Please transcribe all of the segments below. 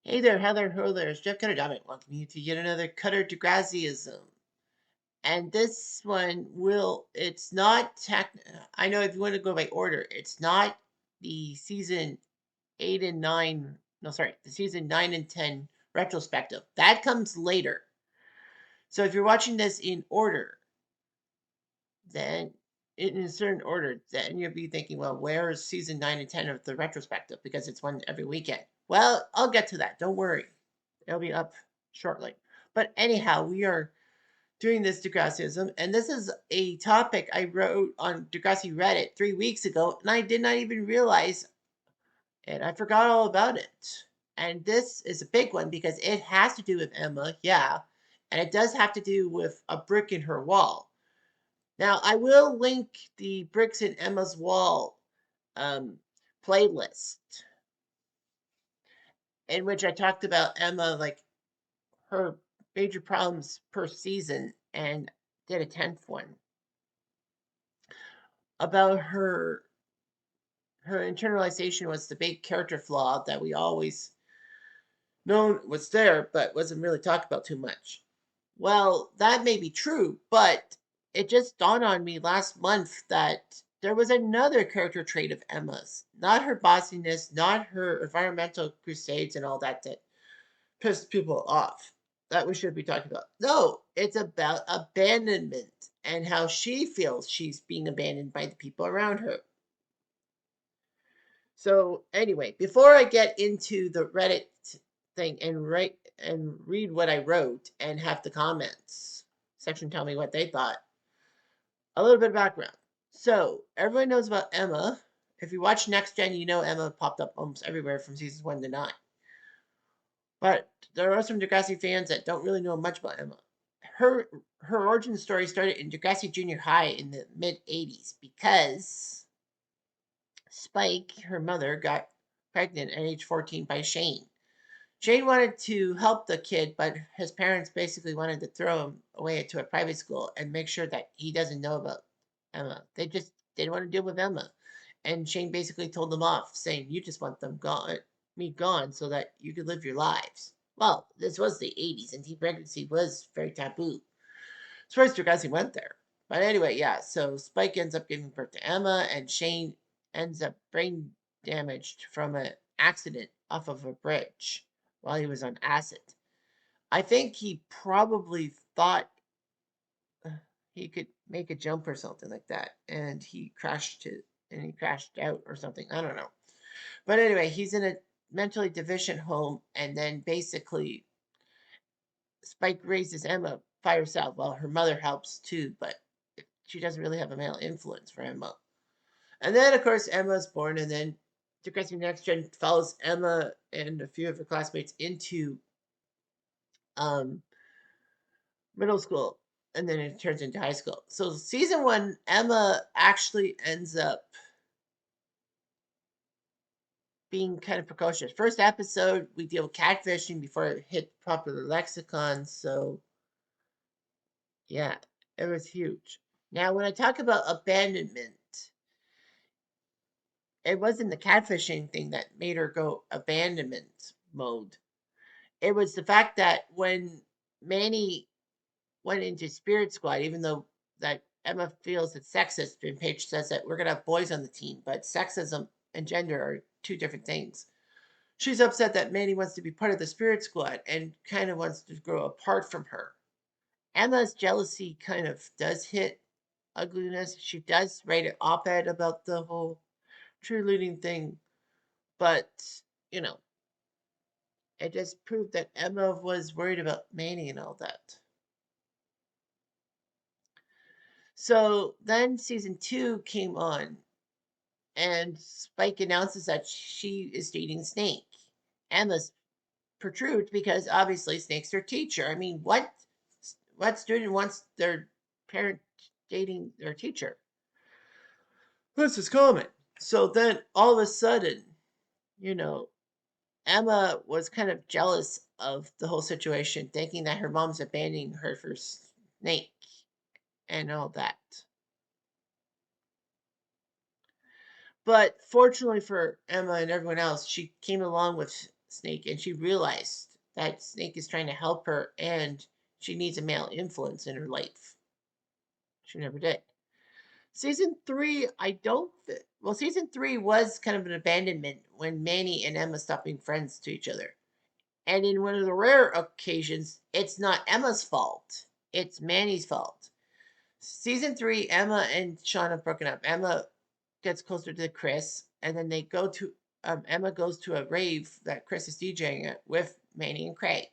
Hey there, Heather, ho there. It's Jeff Cutter. Welcome you to yet another Cutter Degrassism. And this one it's not I know if you want to go by order, it's not the season 8 and 9, no, sorry, the season 9 and 10 retrospective. That comes later. So if you're watching this in order, then in a certain order, then you'll be thinking, well, where is season 9 and 10 of the retrospective? Because it's one every weekend. Well, I'll get to that. Don't worry. It'll be up shortly. But anyhow, we are doing this Degrassism, and this is a topic I wrote on Degrassi Reddit 3 weeks ago, and I did not even realize it. I forgot all about it. And this is a big one because it has to do with Emma, yeah, and it does have to do with a brick in her wall. Now, I will link the Bricks in Emma's Wall um, playlist in which I talked about Emma, like her major problems per season, and did a 10th one about her internalization was the big character flaw that we always known was there, but wasn't really talked about too much. Well, that may be true, but it just dawned on me last month that there was another character trait of Emma's. Not her bossiness, not her environmental crusades and all that that pissed people off that we should be talking about. No, it's about abandonment and how she feels she's being abandoned by the people around her. So anyway, before I get into the Reddit thing and write and read what I wrote and have the comments section tell me what they thought, a little bit of background. So everyone knows about Emma. If you watch Next Gen, you know Emma popped up almost everywhere from seasons 1 to 9. But there are some Degrassi fans that don't really know much about Emma. Her her origin story started in Degrassi Junior High in the mid '80s because Spike, her mother, got pregnant at age 14 by Shane. Shane wanted to help the kid, but his parents basically wanted to throw him away to a private school and make sure that he doesn't know about Emma. They just didn't want to deal with Emma. And Shane basically told them off, saying, "You just want them gone, me gone, so that you could live your lives." Well, this was the '80s, and teen pregnancy was very taboo. As far as Degrassi went there. But anyway, yeah, so Spike ends up giving birth to Emma, and Shane ends up brain damaged from an accident off of a bridge while he was on acid. I think he probably thought he could make a jump or something like that, and he crashed out or something. I don't know. But anyway, he's in a mentally deficient home, and then basically Spike raises Emma by herself. Well, her mother helps too, but she doesn't really have a male influence for Emma. And then, of course, Emma's born, and then Degrassi Next Gen follows Emma and a few of her classmates into um, middle school, and then it turns into high school. So, season 1, Emma actually ends up being kind of precocious. First episode, we deal with catfishing before it hit popular lexicon. So, yeah, it was huge. Now, when I talk about abandonment, it wasn't the catfishing thing that made her go abandonment mode. It was the fact that when Manny went into Spirit Squad, even though that Emma feels it's sexist, and Paige says that we're gonna have boys on the team, but sexism and gender are two different things. She's upset that Manny wants to be part of the Spirit Squad and kind of wants to grow apart from her. Emma's jealousy kind of does hit ugliness. She does write an op-ed about the whole cheerleading thing, but you know, it just proved that Emma was worried about Manny and all that. So then season 2 came on, and Spike announces that she is dating Snake. Emma's perturbed because obviously Snake's her teacher. I mean, what student wants their parent dating their teacher? This is common. So then all of a sudden, you know, Emma was kind of jealous of the whole situation, thinking that her mom's abandoning her for Snake and all that. But fortunately for Emma and everyone else, she came along with Snake, and she realized that Snake is trying to help her, and she needs a male influence in her life. She never did. Season three, I don't. Well, season three was kind of an abandonment when Manny and Emma stopped being friends to each other. And in one of the rare occasions, it's not Emma's fault, it's Manny's fault. Season three, Emma and Sean have broken up. Emma gets closer to Chris, and then they go to Emma goes to a rave that Chris is DJing at with Manny and Craig.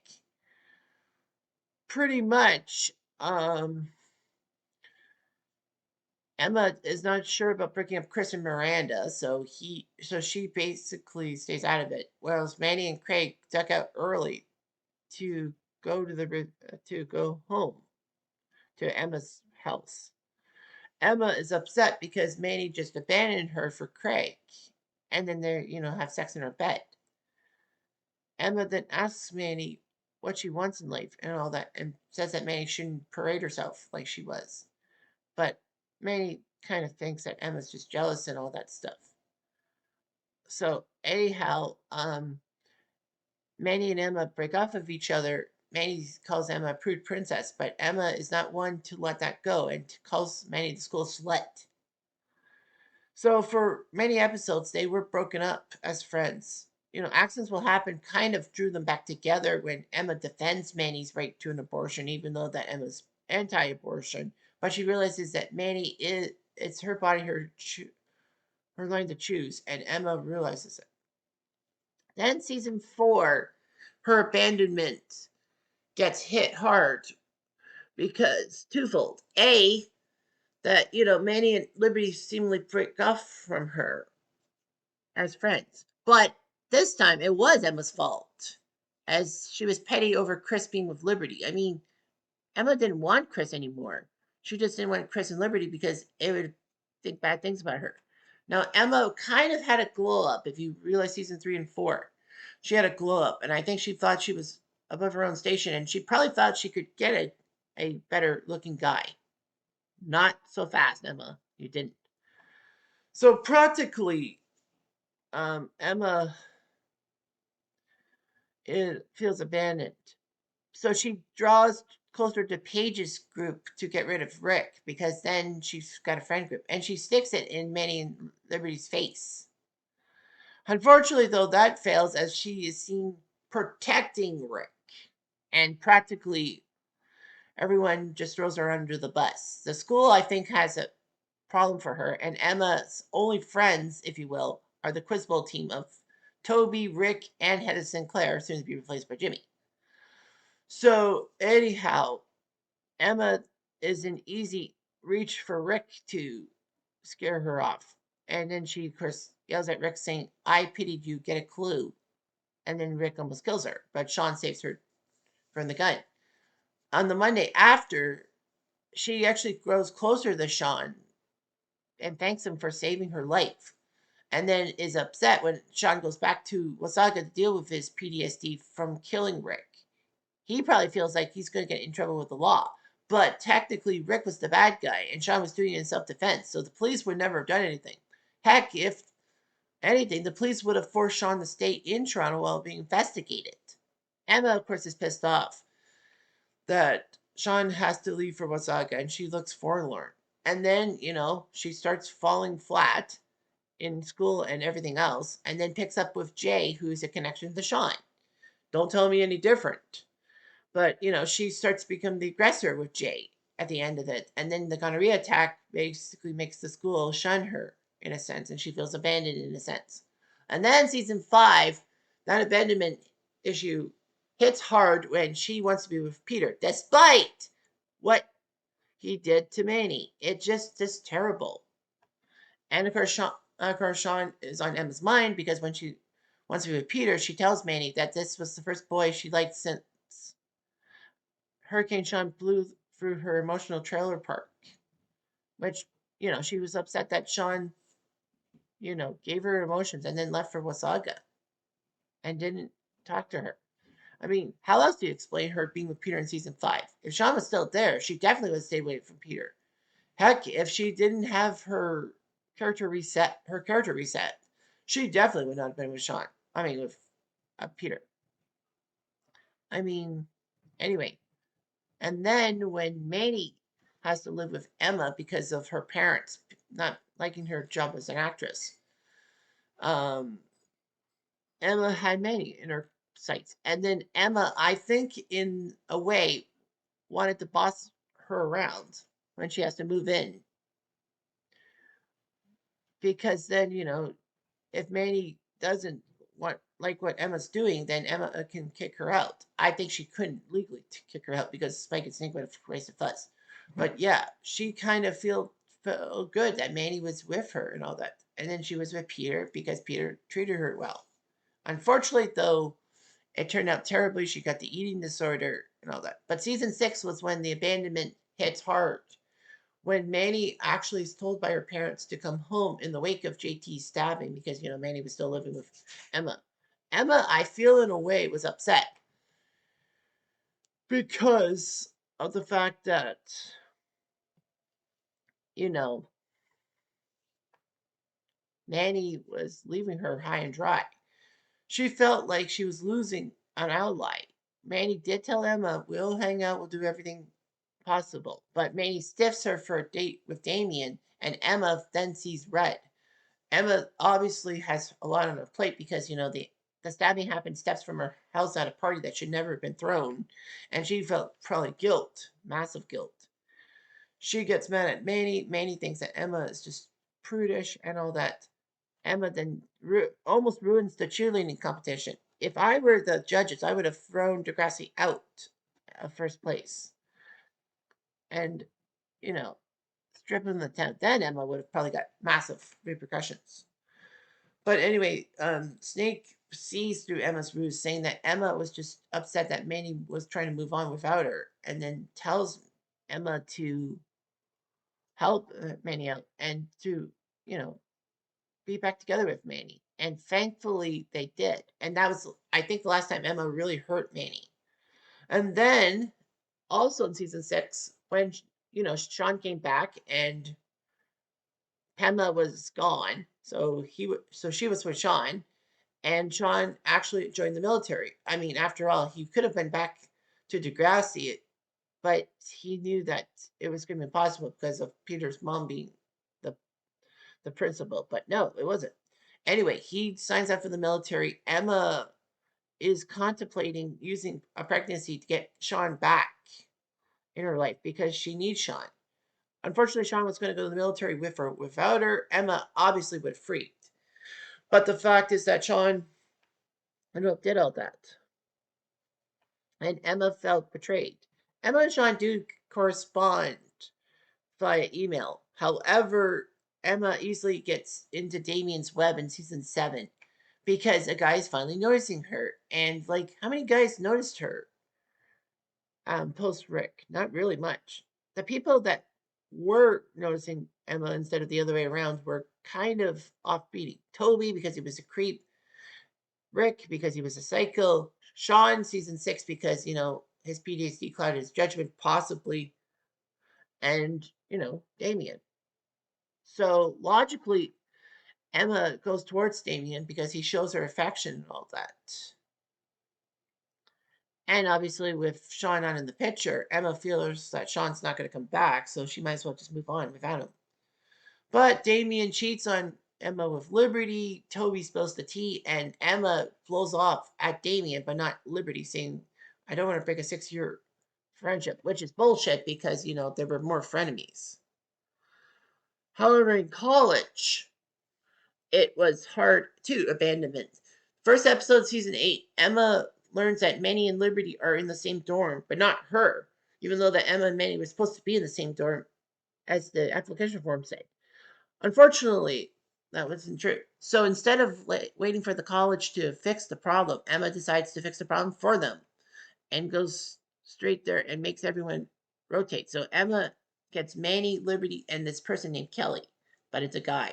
Pretty much, Emma is not sure about breaking up Chris and Miranda, so she basically stays out of it. Whereas Manny and Craig duck out early to go home to Emma's house. Emma is upset because Manny just abandoned her for Craig, and then they have sex in her bed. Emma then asks Manny what she wants in life and all that, and says that Manny shouldn't parade herself like she was. But Manny kind of thinks that Emma's just jealous and all that stuff. So anyhow, Manny and Emma break off of each other. Manny calls Emma a prude princess, but Emma is not one to let that go and calls Manny the school slut. So for many episodes, they were broken up as friends. Accidents will happen kind of drew them back together when Emma defends Manny's right to an abortion, even though that Emma's anti-abortion. But she realizes that Manny it's her body, her line to choose, and Emma realizes it. Then season four, her abandonment gets hit hard because twofold. A, that Manny and Liberty seemingly break off from her as friends. But this time it was Emma's fault, as she was petty over Chris being with Liberty. I mean, Emma didn't want Chris anymore. She just didn't want Chris and Liberty because it would think bad things about her. Now, Emma kind of had a glow up, if you realize season three and four. She had a glow up, and I think she thought she was above her own station, and she probably thought she could get a better looking guy. Not so fast, Emma. You didn't. So practically, Emma feels abandoned. So she draws closer to Paige's group to get rid of Rick because then she's got a friend group and she sticks it in Manny and Liberty's face. Unfortunately, though, that fails as she is seen protecting Rick, and practically everyone just throws her under the bus. The school, I think, has a problem for her, and Emma's only friends, if you will, are the Quiz Bowl team of Toby, Rick, and Hedda Sinclair, soon to be replaced by Jimmy. So, anyhow, Emma is an easy reach for Rick to scare her off. And then she, of course, yells at Rick saying, I pitied you, get a clue. And then Rick almost kills her, but Sean saves her from the gun. On the Monday after, she actually grows closer to Sean and thanks him for saving her life. And then is upset when Sean goes back to Wasaga to deal with his PTSD from killing Rick. He probably feels like he's going to get in trouble with the law. But technically, Rick was the bad guy, and Sean was doing it in self-defense, so the police would never have done anything. Heck, if anything, the police would have forced Sean to stay in Toronto while being investigated. Emma, of course, is pissed off that Sean has to leave for Wasaga, and she looks forlorn. And then, she starts falling flat in school and everything else, and then picks up with Jay, who's a connection to Sean. Don't tell me any different. But, she starts to become the aggressor with Jay at the end of it. And then the gonorrhea attack basically makes the school shun her, in a sense, and she feels abandoned in a sense. And then season five, that abandonment issue hits hard when she wants to be with Peter, despite what he did to Manny. It just is terrible. And of course, Sean is on Emma's mind because when she wants to be with Peter, she tells Manny that this was the first boy she liked since Hurricane Sean blew through her emotional trailer park, which, she was upset that Sean, gave her emotions and then left for Wasaga and didn't talk to her. I mean, how else do you explain her being with Peter in season five? If Sean was still there, she definitely would have stayed away from Peter. Heck, if she didn't have her character reset, she definitely would not have been with Sean. I mean, with of Peter. I mean, anyway. And then when Manny has to live with Emma because of her parents not liking her job as an actress, um, Emma had Manny in her sights. And then Emma, I think, in a way, wanted to boss her around when she has to move in. Because then, if Manny doesn't want like what Emma's doing, then Emma can kick her out. I think she couldn't legally kick her out because Spike and Snake would have raised a fuss. But yeah, she kind of felt good that Manny was with her and all that. And then she was with Peter because Peter treated her well. Unfortunately, though, it turned out terribly. She got the eating disorder and all that. But season 6 was when the abandonment hits hard. When Manny actually is told by her parents to come home in the wake of JT's stabbing because, Manny was still living with Emma. Emma, I feel in a way, was upset because of the fact that, you know, Manny was leaving her high and dry. She felt like she was losing an ally. Manny did tell Emma, we'll hang out, we'll do everything possible. But Manny stiffs her for a date with Damien, and Emma then sees red. Emma obviously has a lot on her plate because, the stabbing happened steps from her house at a party that should never have been thrown. And she felt probably guilt, massive guilt. She gets mad at Manny. Manny thinks that Emma is just prudish and all that. Emma then almost ruins the cheerleading competition. If I were the judges, I would have thrown Degrassi out of first place and, you know, strip him the tent. Then Emma would have probably got massive repercussions. But anyway, Snake sees through Emma's ruse, saying that Emma was just upset that Manny was trying to move on without her, and then tells Emma to help Manny out and to, you know, be back together with Manny. And thankfully they did. And that was, I think, the last time Emma really hurt Manny. And then also in season 6, when, Sean came back and Pamela was gone, so she was with Sean, and Sean actually joined the military. I mean, after all, he could have been back to Degrassi, but he knew that it was going to be impossible because of Peter's mom being the principal. But no, it wasn't. Anyway, he signs up for the military. Emma is contemplating using a pregnancy to get Sean back in her life because she needs Sean. Unfortunately, Sean was going to go to the military with her. Without her, Emma obviously would have freaked. But the fact is that Sean did all that. And Emma felt betrayed. Emma and Sean do correspond via email. However, Emma easily gets into Damien's web in season 7 because a guy is finally noticing her. And like, how many guys noticed her post Rick? Not really much. The people that were noticing Emma instead of the other way around were kind of off-beating. Toby because he was a creep. Rick because he was a psycho. Sean season 6 because, his PTSD clouded his judgment possibly. And, Damien. So logically, Emma goes towards Damien because he shows her affection and all that. And obviously, with Sean not in the picture, Emma feels that Sean's not going to come back, so she might as well just move on without him. But Damien cheats on Emma with Liberty. Toby spills the tea, and Emma blows off at Damien, but not Liberty, saying, I don't want to break a 6-year friendship, which is bullshit because, there were more frenemies. However, in college, it was hard to abandonment. First episode, season 8, Emma learns that Manny and Liberty are in the same dorm, but not her, even though that Emma and Manny were supposed to be in the same dorm as the application form said. Unfortunately, that wasn't true. So instead of waiting for the college to fix the problem, Emma decides to fix the problem for them and goes straight there and makes everyone rotate. So Emma gets Manny, Liberty, and this person named Kelly, but it's a guy.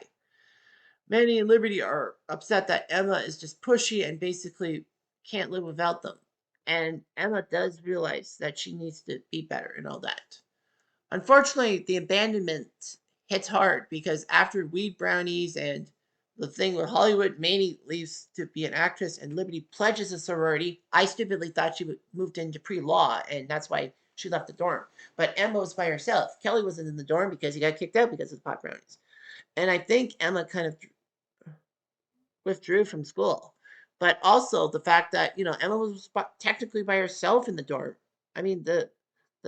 Manny and Liberty are upset that Emma is just pushy and basically can't live without them. And Emma does realize that she needs to be better and all that. Unfortunately, the abandonment hits hard because after weed brownies and the thing where Hollywood Mamie leaves to be an actress and Liberty pledges a sorority. I stupidly thought she moved into pre-law, and that's why she left the dorm. But Emma was by herself. Kelly wasn't in the dorm because he got kicked out because of the pot brownies. And I think Emma kind of withdrew from school. But also the fact that, Emma was technically by herself in the dorm. I mean, the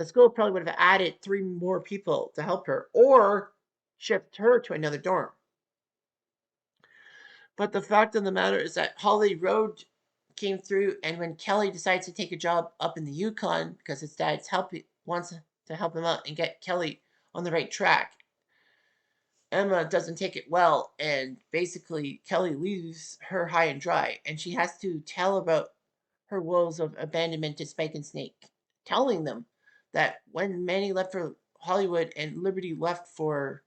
school probably would have added three more people to help her or shipped her to another dorm. But the fact of the matter is that Holly Road came through, and when Kelly decides to take a job up in the Yukon because his dad's wants to help him out and get Kelly on the right track, Emma doesn't take it well, and basically Kelly leaves her high and dry, and she has to tell about her woes of abandonment to Spike and Snake, telling them that when Manny left for Hollywood and Liberty left for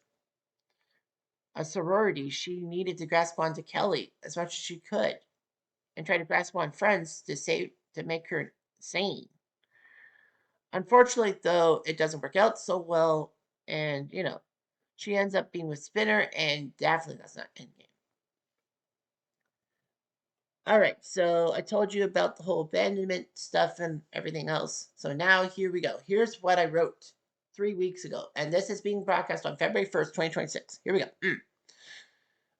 a sorority, she needed to grasp onto Kelly as much as she could and try to grasp on friends to make her sane. Unfortunately, though, it doesn't work out so well, and she ends up being with Spinner, and definitely that's not endgame. All right, so I told you about the whole abandonment stuff and everything else. So now here we go. Here's what I wrote 3 weeks ago, and this is being broadcast on February 1st, 2026. Here we go.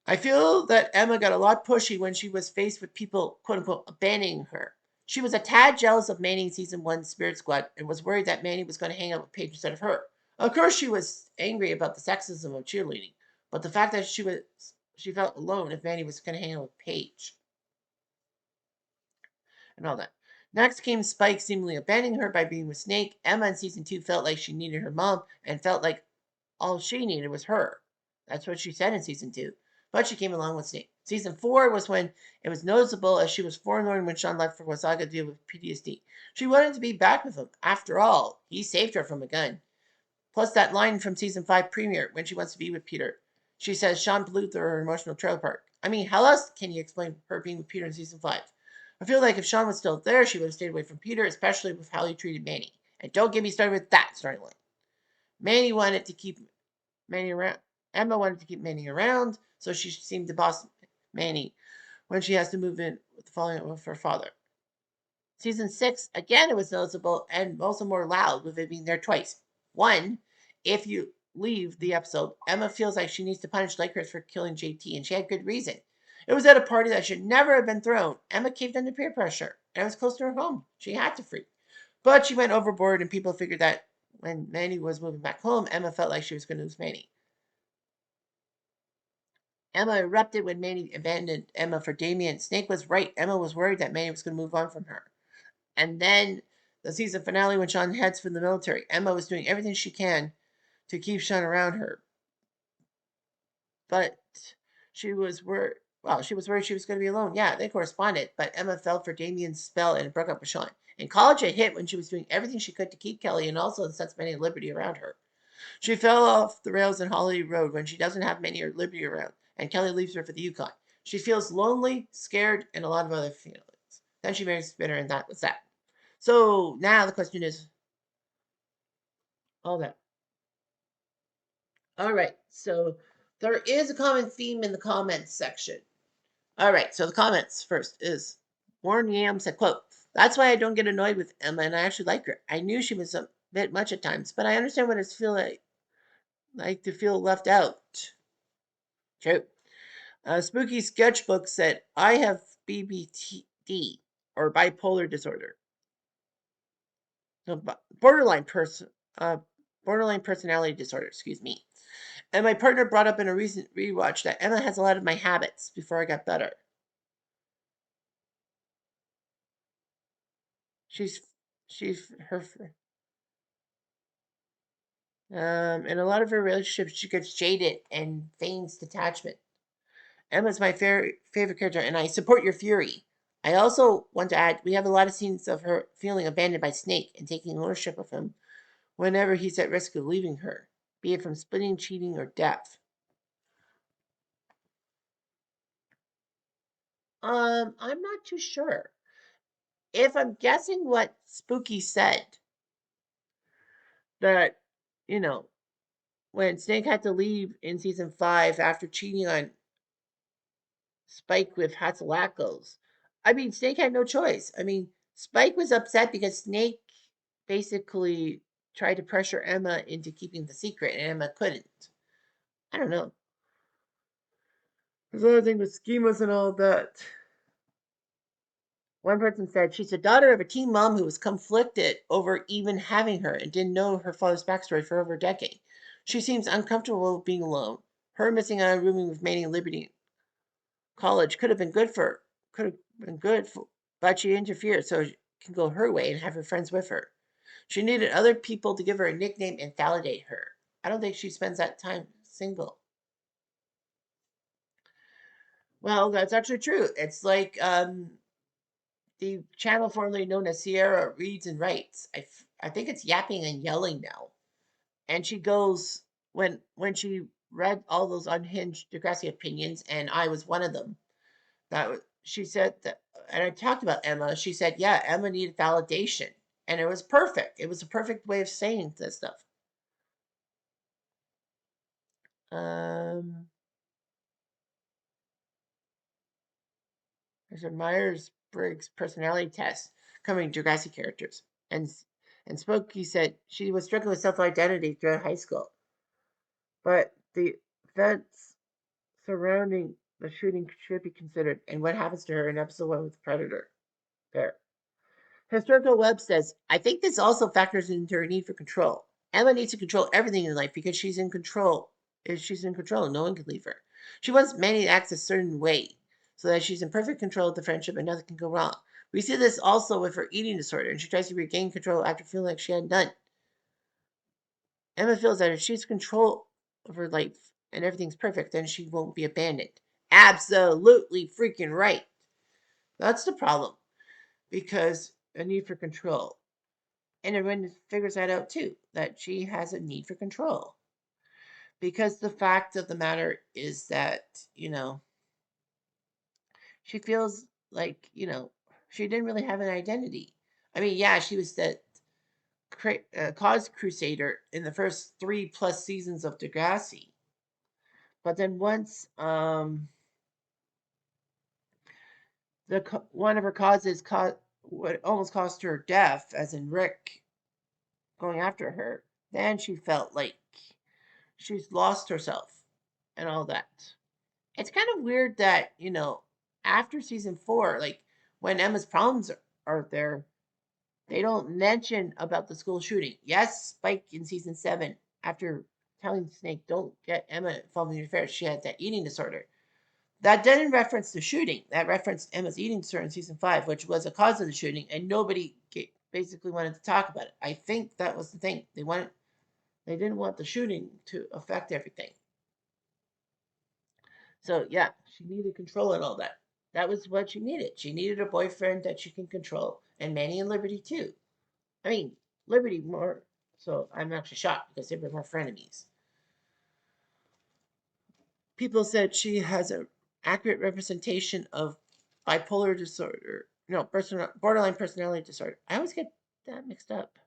I feel that Emma got a lot pushy when she was faced with people, quote unquote, abandoning her. She was a tad jealous of Manny in season one Spirit Squad and was worried that Manny was going to hang out with Paige instead of her. Of course, she was angry about the sexism of cheerleading, but the fact that she felt alone if Manny was going to hang out with Paige and all that. Next came Spike seemingly abandoning her by being with Snake. Emma in season two felt like she needed her mom and felt like all she needed was her. That's what she said in season two. But she came along with Snake. Season four was when it was noticeable as she was forlorn when Sean left for Wasaga to deal with PTSD. She wanted to be back with him. After all, he saved her from a gun. Plus that line from season five premiere when she wants to be with Peter. She says Sean polluted her emotional trailer park. I mean, how else can you explain her being with Peter in season five? I feel like if Sean was still there, she would have stayed away from Peter, especially with how he treated Manny. And don't get me started with that storyline. Manny wanted to keep Manny around. Emma wanted to keep Manny around, so she seemed to boss Manny when she has to move in with the falling out with her father. Season 6, again, it was noticeable and also more loud with it being there twice. One, if you leave the episode, Emma feels like she needs to punish Lakers for killing JT, and she had good reason. It was at a party that should never have been thrown. Emma caved under peer pressure, and it was close to her home. She had to freak. But she went overboard, and people figured that when Manny was moving back home, Emma felt like she was going to lose Manny. Emma erupted when Manny abandoned Emma for Damien. Snake was right. Emma was worried that Manny was going to move on from her. And then the season finale when Sean heads for the military. Emma was doing everything she can to keep Sean around her. But she was worried. Well, she was worried she was going to be alone. Yeah, they corresponded. But Emma fell for Damien's spell and broke up with Sean. In college, it hit when she was doing everything she could to keep Kelly and also the sense of Manny Liberty around her. She fell off the rails in Holly Road when she doesn't have Manny or Liberty around, and Kelly leaves her for the Yukon. She feels lonely, scared, and a lot of other feelings. Then she marries Spinner, and that was that. So now the question is all that. All right. So there is a common theme in the comments section. All right. So the comments first is Warren Yam said, quote, "That's why I don't get annoyed with Emma, and I actually like her. I knew she was a bit much at times, but I understand what it's feel like to feel left out." True. Spooky Sketchbook said, "I have BBD or bipolar disorder. No, uh, borderline personality disorder, excuse me. And my partner brought up in a recent rewatch that Emma has a lot of my habits before I got better. She's she's her in a lot of her relationships she gets jaded and feigns detachment. Emma's my favorite character, and I support your fury. I also want to add we have a lot of scenes of her feeling abandoned by Snake and taking ownership of him whenever he's at risk of leaving her, be it from splitting, cheating, or death. I'm not too sure. If I'm guessing what Spooky said, that, you know, when Snake had to leave in season 5 after cheating on Spike with Hatzalakos. I mean, Snake had no choice. I mean, Spike was upset because Snake basically tried to pressure Emma into keeping the secret, and Emma couldn't. I don't know. There's another thing with schemas and all that. One person said she's the daughter of a teen mom who was conflicted over even having her and didn't know her father's backstory for over a decade. She seems uncomfortable being alone. Her missing out on rooming with Manny and Liberty college could have been good for, but she interfered so she can go her way and have her friends with her. She needed other people to give her a nickname and validate her. I don't think she spends that time single. Well, that's actually true. It's like the channel formerly known as Sierra Reads and Writes. I think it's yapping and yelling now. And she goes when she read all those unhinged Degrassi opinions, and I was one of them. She said that, and I talked about Emma. She said, yeah, Emma needed validation, and it was perfect. It was a perfect way of saying this stuff. Um, there's a Myers Briggs personality test covering Degrassi characters, and Smokey said she was struggling with self identity throughout high school, but the events surrounding the shooting should be considered, and what happens to her in episode 1 with the Predator. There. Historical Web says, I think this also factors into her need for control. Emma needs to control everything in life because she's in control. If she's in control, no one can leave her. She wants Manny to act a certain way so that she's in perfect control of the friendship and nothing can go wrong. We see this also with her eating disorder, and she tries to regain control after feeling like she had none. Emma feels that if she's in control of her life and everything's perfect, then she won't be abandoned. Absolutely freaking right. That's the problem because a need for control. And everyone figures that out too, that she has a need for control. Because the fact of the matter is that, she feels like, she didn't really have an identity. I mean, yeah, she was that cause crusader in the first 3+ seasons of Degrassi. But then once one of her causes what almost cost her death, as in Rick going after her, then she felt like she's lost herself and all that. It's kind of weird that, after season 4, like when Emma's problems are there, they don't mention about the school shooting. Yes, Spike in season 7, after telling Snake, don't get Emma involved in your affairs, she had that eating disorder. That didn't reference the shooting. That referenced Emma's eating disorder in season 5, which was a cause of the shooting, and nobody basically wanted to talk about it. I think that was the thing. They didn't want the shooting to affect everything. So yeah, she needed control and all that. That was what she needed. She needed a boyfriend that she can control, and Manny and Liberty too. I mean, Liberty more. So I'm actually shocked because they were more frenemies. People said she has an accurate representation of bipolar disorder. No, borderline personality disorder. I always get that mixed up.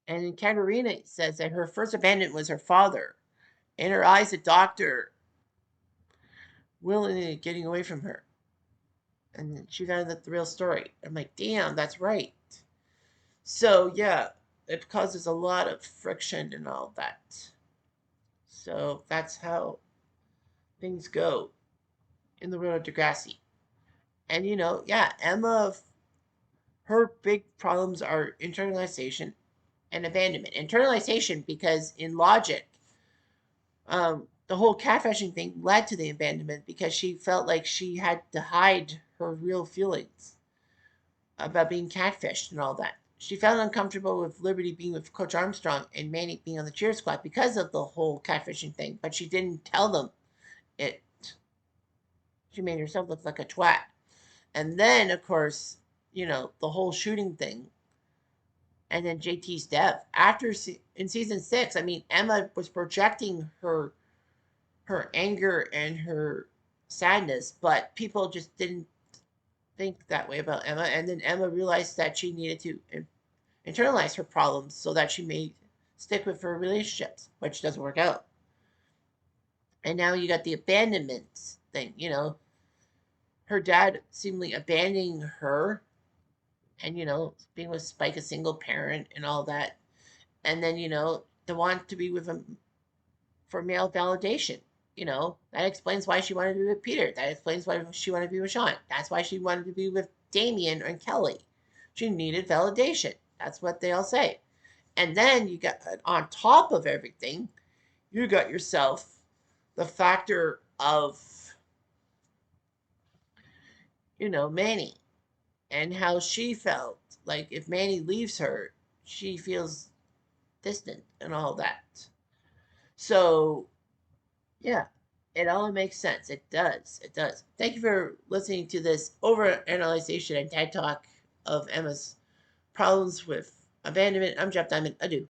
And Katerina says that her first abandonment was her father. In her eyes, a doctor willingly getting away from her. And she found out the real story. I'm like, damn, that's right. So yeah, it causes a lot of friction and all that. So that's how things go in the world of Degrassi. And yeah, Emma, her big problems are internalization and abandonment. Internalization because in logic, the whole catfishing thing led to the abandonment because she felt like she had to hide her real feelings about being catfished and all that. She felt uncomfortable with Liberty being with Coach Armstrong and Manny being on the cheer squad because of the whole catfishing thing, but she didn't tell them it. She made herself look like a twat. And then, of course, the whole shooting thing, and then JT's death. In season 6, I mean, Emma was projecting her anger and her sadness, but people just didn't think that way about Emma. And then Emma realized that she needed to internalize her problems so that she may stick with her relationships, which doesn't work out. And now you got the abandonment thing, her dad seemingly abandoning her and, being with Spike, a single parent and all that. And then, the want to be with him for male validation. That explains why she wanted to be with Peter. That explains why she wanted to be with Sean. That's why she wanted to be with Damien and Kelly. She needed validation. That's what they all say. And then you got, on top of everything, you got yourself the factor of, Manny and how she felt. Like if Manny leaves her, she feels distant and all that. So, yeah, it all makes sense. It does. It does. Thank you for listening to this overanalyzation and TED Talk of Emma's problems with abandonment. I'm Jeff Diamond. Adieu.